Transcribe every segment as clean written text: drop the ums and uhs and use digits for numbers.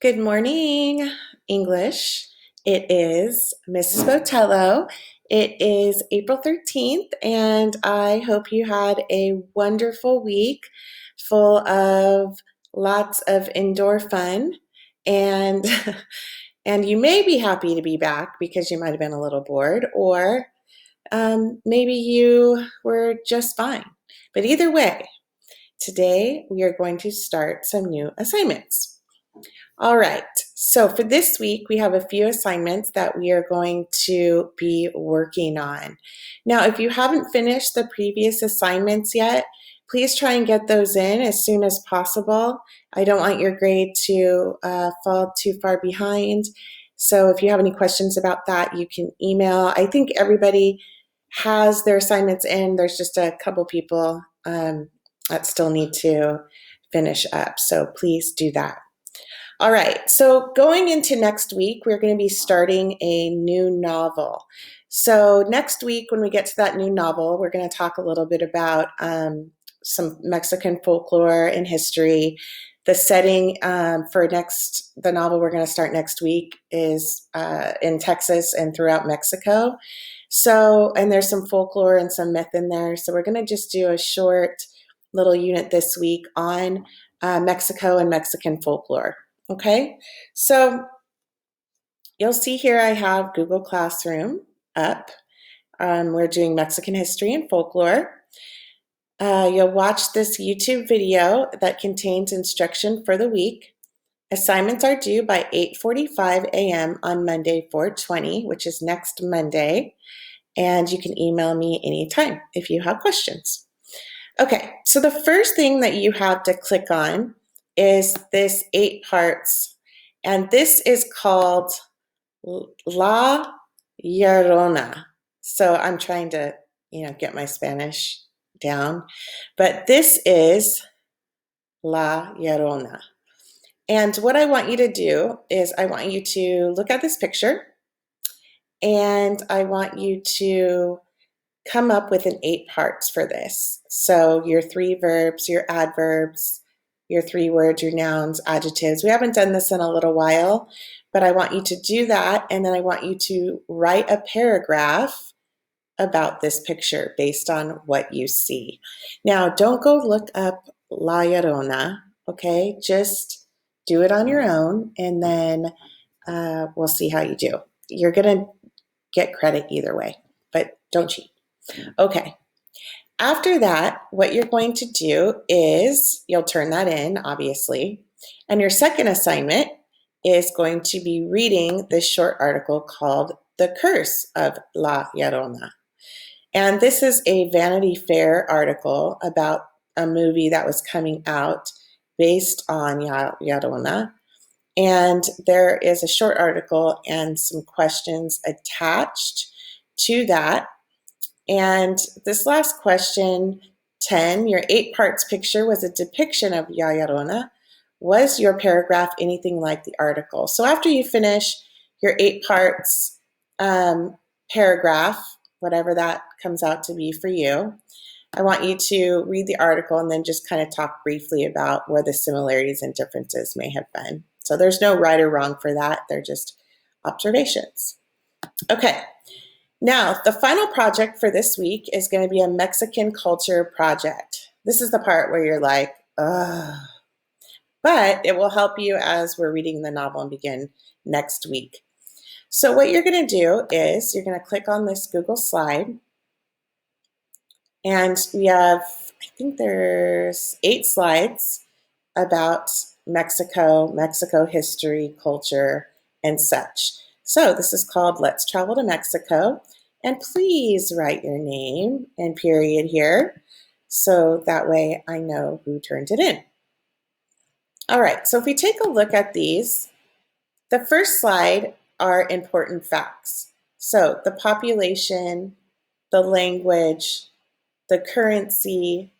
Good morning, English. It is Mrs. Botello. It is April 13th, and I hope you had a wonderful week full of lots of indoor fun. And and you may be happy to be back because you might have been a little bored, or maybe you were just fine. But either way, today we are going to start some new assignments. All right, so for this week, we have a few assignments that we are going to be working on. Now, if you haven't finished the previous assignments yet, please try and get those in as soon as possible. I don't want your grade to fall too far behind. So if you have any questions about that, you can email. I think everybody has their assignments in. There's just a couple people that still need to finish up. So please do that. All right, so going into next week, we're going to be starting a new novel. So next week, when we get to that new novel, we're going to talk a little bit about some Mexican folklore and history. The setting for the novel we're going to start next week is in Texas and throughout Mexico. So, and there's some folklore and some myth in there. So we're going to just do a short little unit this week on Mexico and Mexican folklore. Okay, so you'll see here I have Google Classroom up. We're doing Mexican history and folklore. You'll watch this YouTube video that contains instruction for the week. Assignments are due by 8:45 a.m. on Monday, 4/20, which is next Monday. And you can email me anytime if you have questions. Okay, so the first thing that you have to click on is this 8 parts, and this is called La Llorona. So I'm trying to, get my Spanish down, but this is La Llorona. And what I want you to do is I want you to look at this picture, and I want you to come up with an 8 parts for this. So your 3 verbs, your adverbs, your 3 words, your nouns, adjectives. We haven't done this in a little while, but I want you to do that, and then I want you to write a paragraph about this picture based on what you see. Now, don't go look up La Llorona, okay? Just do it on your own, and then we'll see how you do. You're going to get credit either way, but don't cheat. Okay. After that, what you're going to do is you'll turn that in, obviously. And your second assignment is going to be reading this short article called The Curse of La Llorona. And this is a Vanity Fair article about a movie that was coming out based on Llorona. And there is a short article and some questions attached to that. And this last question, 10, your 8 parts picture was a depiction of La Llorona. Was your paragraph anything like the article? So after you finish your 8 parts paragraph, whatever that comes out to be for you, I want you to read the article and then just kind of talk briefly about where the similarities and differences may have been. So there's no right or wrong for that. They're just observations. Okay. Now, the final project for this week is going to be a Mexican culture project. This is the part where you're like, ugh. But it will help you as we're reading the novel and begin next week. So what you're going to do is you're going to click on this Google slide. And we have, I think there's 8 slides about Mexico history, culture, and such. So this is called Let's Travel to Mexico. And please write your name and period here, so that way I know who turned it in. All right, so if we take a look at these, the first slide are important facts. So the population, the language, the currency,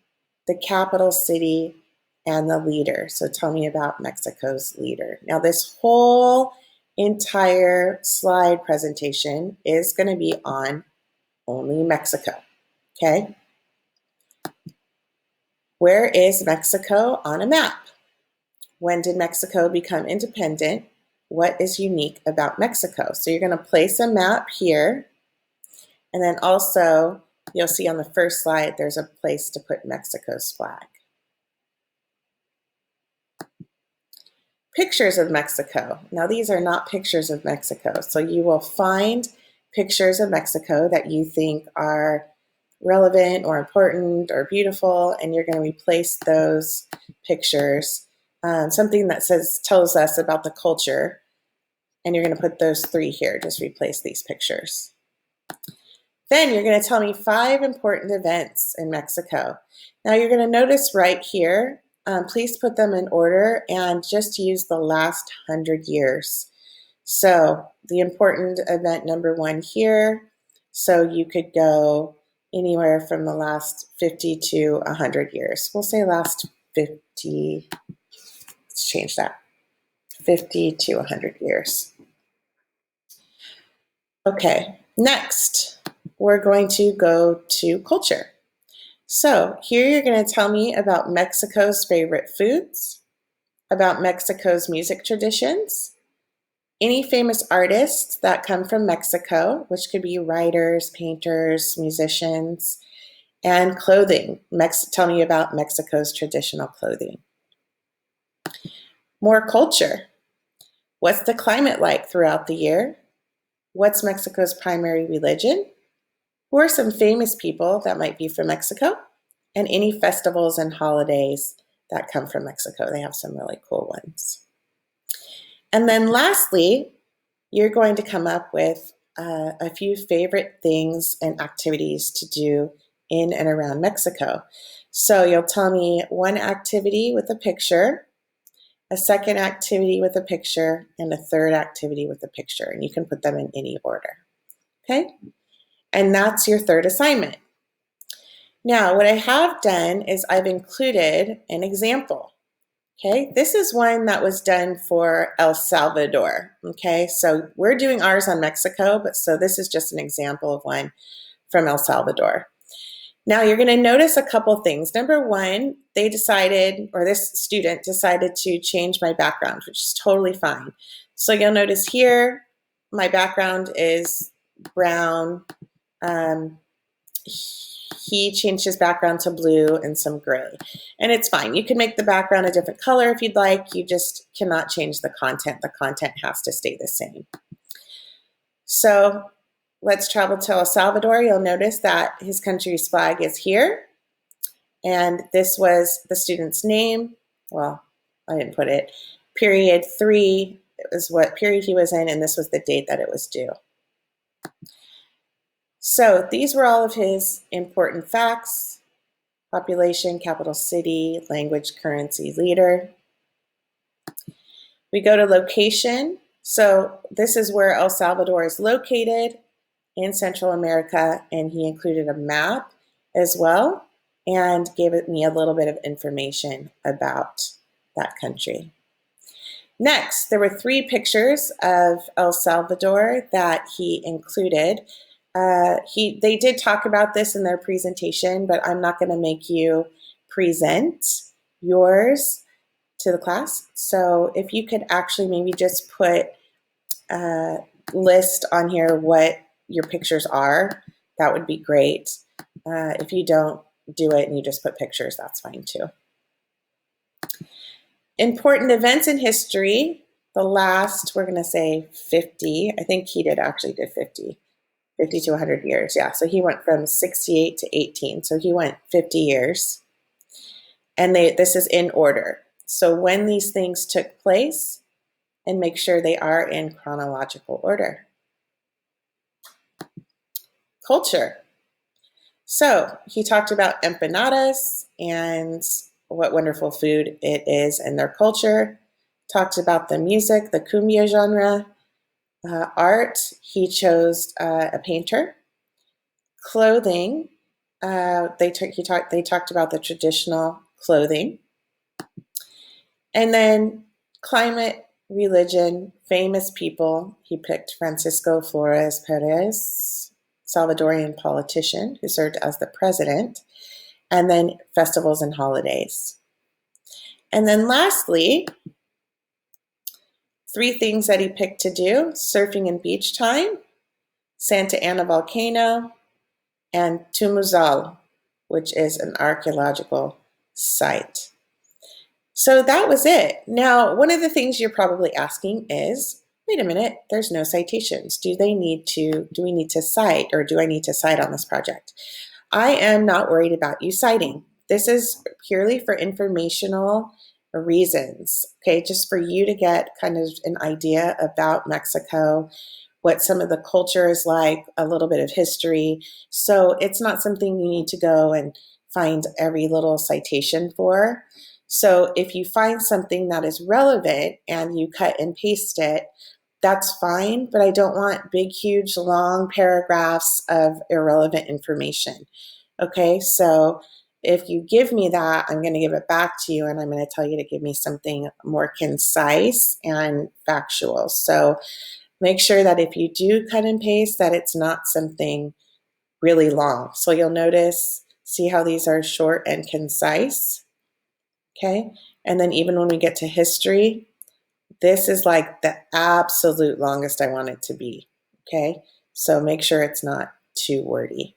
the capital city, and the leader. So tell me about Mexico's leader. Now this whole entire slide presentation is going to be on only Mexico, okay? Where is Mexico on a map? when did Mexico become independent? What is unique about Mexico? So you're going to place a map here, and then also you'll see on the first slide there's a place to put Mexico's flag. Pictures of Mexico. Now these are not pictures of Mexico, so you will find pictures of Mexico that you think are relevant or important or beautiful, and you're going to replace those pictures. Something that tells us about the culture, and you're going to put those 3 here. Just replace these pictures. Then you're going to tell me 5 important events in Mexico. Now you're going to notice right here, please put them in order and just use the last 100 years. So the important event number 1 here, so you could go anywhere from the last 50 to 100 years. We'll say last 50, let's change that, 50 to 100 years. Okay, next, we're going to go to culture. So here you're going to tell me about Mexico's favorite foods, about Mexico's music traditions, any famous artists that come from Mexico, which could be writers, painters, musicians, and clothing. Tell me about Mexico's traditional clothing. More culture. What's the climate like throughout the year? What's Mexico's primary religion? Who are some famous people that might be from Mexico? And any festivals and holidays that come from Mexico. They have some really cool ones. And then lastly, you're going to come up with a few favorite things and activities to do in and around Mexico. So you'll tell me 1 activity with a picture, a 2nd activity with a picture, and a 3rd activity with a picture. And you can put them in any order. Okay? And that's your 3rd assignment. Now, what I have done is I've included an example. Okay, this is one that was done for El Salvador. Okay, so we're doing ours on Mexico, but so this is just an example of one from El Salvador. Now you're going to notice a couple things. Number 1, they decided, or this student decided to change my background, which is totally fine. So you'll notice here, my background is brown. He changed his background to blue and some gray. And it's fine. You can make the background a different color if you'd like. You just cannot change the content. The content has to stay the same. So let's travel to El Salvador. You'll notice that his country's flag is here. And this was the student's name. Well, I didn't put it. Period 3 is what period he was in, and this was the date that it was due. So these were all of his important facts: population, capital city, language, currency, leader. We go to location. So this is where El Salvador is located in Central America, and he included a map as well and gave me a little bit of information about that country. Next, there were 3 pictures of El Salvador that he included. They did talk about this in their presentation, but I'm not going to make you present yours to the class. So if you could actually maybe just put a list on here what your pictures are, that would be great. If you don't do it and you just put pictures, that's fine too. Important events in history, the last, we're going to say 50. I think he actually did 50 to 100 years. Yeah, so he went from 68 to 18. So he went 50 years. And this is in order. So when these things took place, and make sure they are in chronological order. Culture. So he talked about empanadas and what wonderful food it is in their culture. Talked about the music, the cumbia genre. Art, he chose a painter. Clothing, they talked about the traditional clothing. And then climate, religion, famous people, he picked Francisco Flores Perez, Salvadorian politician who served as the president, and then festivals and holidays. And then lastly, 3 things that he picked to do: surfing and beach time, Santa Ana volcano, and Tumuzal, which is an archaeological site. So that was it. Now, one of the things you're probably asking is, wait a minute, there's no citations. Do we need to cite, or do I need to cite on this project? I am not worried about you citing. This is purely for informational reasons, okay? Just for you to get kind of an idea about Mexico, what some of the culture is like, a little bit of history. So it's not something you need to go and find every little citation for. So if you find something that is relevant and you cut and paste it, that's fine, but I don't want big, huge, long paragraphs of irrelevant information. Okay, so if you give me that, I'm going to give it back to you, and I'm going to tell you to give me something more concise and factual. So make sure that if you do cut and paste, that it's not something really long. So you'll notice, see how these are short and concise? Okay, and then even when we get to history, this is like the absolute longest I want it to be. Okay, so make sure it's not too wordy.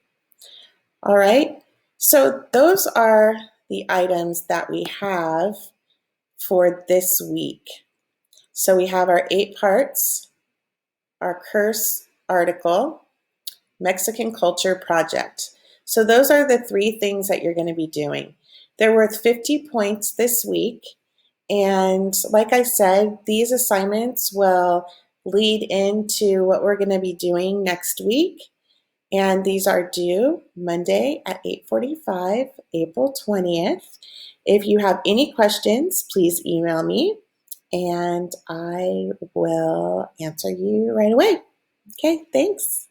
All right, so those are the items that we have for this week. So we have our 8 parts, our curse article, Mexican Culture Project. So those are the 3 things that you're going to be doing. They're worth 50 points this week. And like I said, these assignments will lead into what we're going to be doing next week. And these are due Monday at 8:45, April 20th. If you have any questions, please email me and I will answer you right away. Okay, thanks.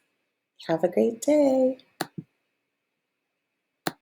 Have a great day.